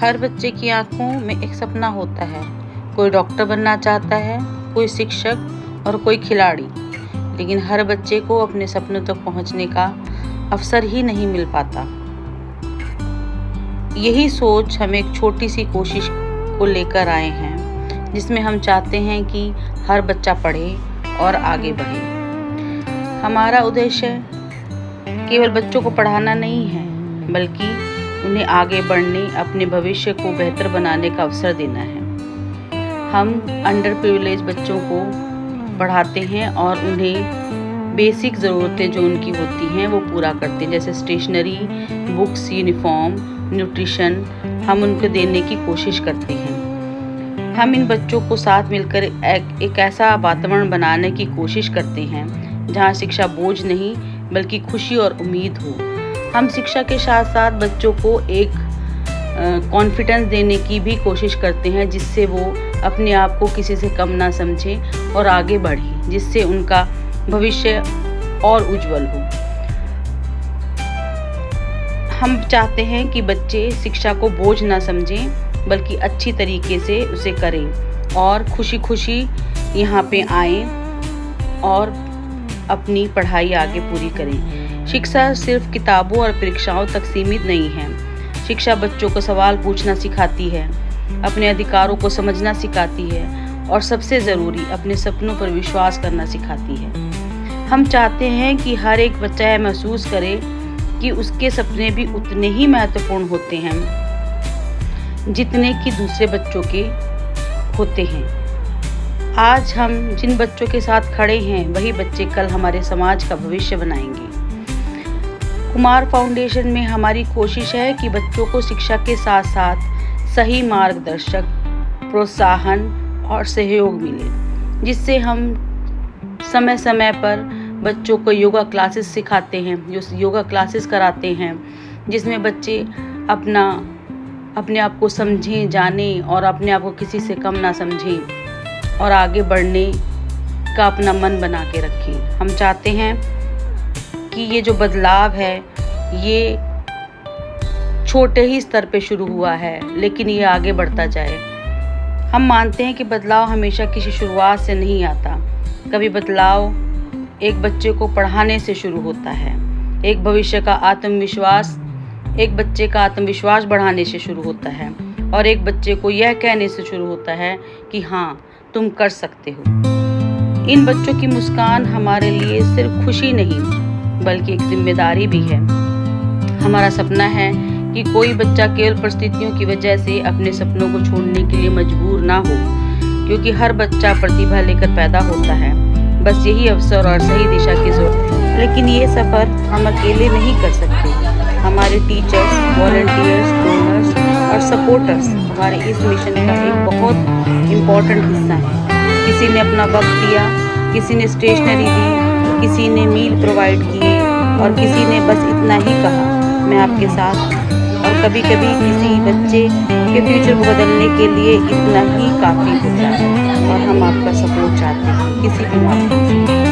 हर बच्चे की आंखों में एक सपना होता है। कोई डॉक्टर बनना चाहता है, कोई शिक्षक और कोई खिलाड़ी। लेकिन हर बच्चे को अपने सपनों तक पहुंचने का अवसर ही नहीं मिल पाता। यही सोच हम एक छोटी सी कोशिश को लेकर आए हैं, जिसमें हम चाहते हैं कि हर बच्चा पढ़े और आगे बढ़े। हमारा उद्देश्य केवल बच्चों को पढ़ाना नहीं है, बल्कि उन्हें आगे बढ़ने, अपने भविष्य को बेहतर बनाने का अवसर देना है। हम अंडर प्रिविलेज बच्चों को पढ़ाते हैं और उन्हें बेसिक ज़रूरतें जो उनकी होती हैं वो पूरा करते हैं, जैसे स्टेशनरी, बुक्स, यूनिफॉर्म, न्यूट्रिशन हम उनको देने की कोशिश करते हैं। हम इन बच्चों को साथ मिलकर एक ऐसा वातावरण बनाने की कोशिश करते हैं जहाँ शिक्षा बोझ नहीं बल्कि खुशी और उम्मीद हो। हम शिक्षा के साथ साथ बच्चों को एक कॉन्फिडेंस देने की भी कोशिश करते हैं, जिससे वो अपने आप को किसी से कम ना समझें और आगे बढ़ें, जिससे उनका भविष्य और उज्जवल हो। हम चाहते हैं कि बच्चे शिक्षा को बोझ ना समझें बल्कि अच्छी तरीके से उसे करें और खुशी खुशी यहाँ पे आएं और अपनी पढ़ाई आगे पूरी करें। शिक्षा सिर्फ किताबों और परीक्षाओं तक सीमित नहीं है। शिक्षा बच्चों को सवाल पूछना सिखाती है, अपने अधिकारों को समझना सिखाती है और सबसे ज़रूरी अपने सपनों पर विश्वास करना सिखाती है। हम चाहते हैं कि हर एक बच्चा यह महसूस करे कि उसके सपने भी उतने ही महत्वपूर्ण होते हैं जितने कि दूसरे बच्चों के होते हैं। आज हम जिन बच्चों के साथ खड़े हैं, वही बच्चे कल हमारे समाज का भविष्य बनाएंगे। कुमार फाउंडेशन में हमारी कोशिश है कि बच्चों को शिक्षा के साथ साथ सही मार्गदर्शक, प्रोत्साहन और सहयोग मिले, जिससे हम समय समय पर बच्चों को योगा क्लासेस सिखाते हैं, जो योगा क्लासेस कराते हैं, जिसमें बच्चे अपने आप को समझें, जानें और अपने आप को किसी से कम ना समझें और आगे बढ़ने का अपना मन बना के रखें। हम चाहते हैं कि ये जो बदलाव है ये छोटे ही स्तर पे शुरू हुआ है, लेकिन ये आगे बढ़ता जाए। हम मानते हैं कि बदलाव हमेशा किसी शुरुआत से नहीं आता। कभी बदलाव एक बच्चे को पढ़ाने से शुरू होता है, एक बच्चे का आत्मविश्वास बढ़ाने से शुरू होता है और एक बच्चे को यह कहने से शुरू होता है कि हाँ, तुम कर सकते हो। इन बच्चों की मुस्कान हमारे लिए सिर्फ खुशी नहीं बल्कि एक जिम्मेदारी भी है। हमारा सपना है कि कोई बच्चा केवल परिस्थितियों की वजह से अपने सपनों को छोड़ने के लिए मजबूर ना हो, क्योंकि हर बच्चा प्रतिभा लेकर पैदा होता है, बस यही अवसर और सही दिशा की जरूरत है। लेकिन ये सफ़र हम अकेले नहीं कर सकते। हमारे टीचर्स, वॉलंटियर्स, डोनर्स और सपोर्टर्स हमारे इस मिशन का एक बहुत इम्पॉर्टेंट हिस्सा है। किसी ने अपना वक्त दिया, किसी ने स्टेशनरी दी, किसी ने मील प्रोवाइड किए और किसी ने बस इतना ही कहा, मैं आपके साथ। और कभी कभी किसी बच्चे के फ्यूचर को बदलने के लिए इतना ही काफ़ी होता है और हम आपका सपोर्ट चाहते हैं किसी भी माध्यम से।